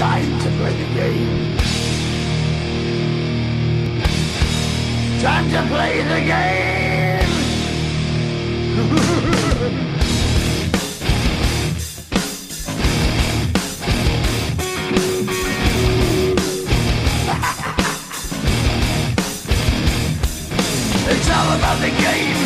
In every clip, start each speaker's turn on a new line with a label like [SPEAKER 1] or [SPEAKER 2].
[SPEAKER 1] Time to play the game. Time to play the game. It's all about the game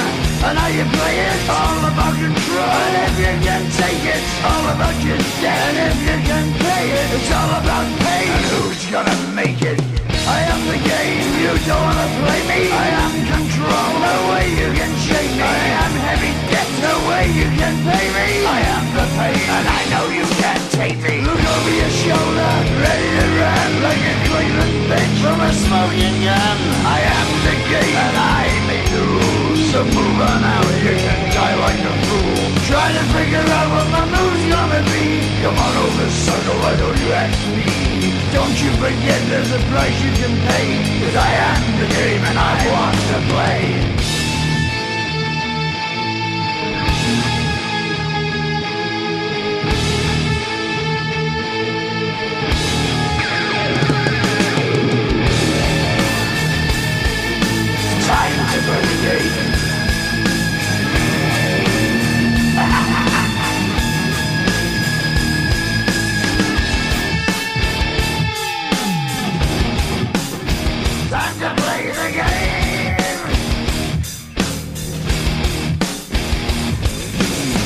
[SPEAKER 1] and how you play it. All about control, and if you can take it, all about your debt. And if you can pay it, it's all about pain. And who's gonna make it? I am the game, you don't wanna play me. I am control, no way you can shake me. I am heavy debt, no way you can pay me. I am the pain, and I know you can't take me. Look over your shoulder, ready to run like a Cleveland bitch from a smoking gun. I am the game, and I make the rules. So move on out, you can die like a fool. Try to figure out what my move's gonna be. Come on over, sucker, why don't you ask me? Don't you forget there's a price you can pay. 'Cause I am the game and I want to play. Time to play the game. Time to play the game.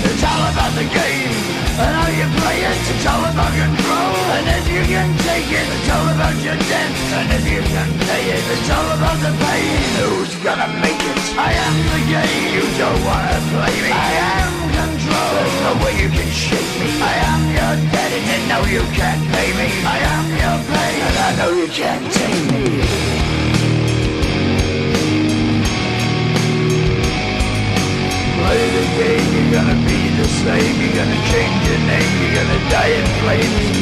[SPEAKER 1] It's all about the game and how you play it. It's all about control, and if you can take it, it's all about your debt. And if you can pay it, it's all about the pain. Who's gonna make it? I am the game. You don't wanna play me. I am control. There's no way you can shake me. I am your debt, and you know you can't pay me. I am your pain, and I know you can't take me. Play the game, you're gonna be the same. You're gonna change your name, you're gonna die in flames.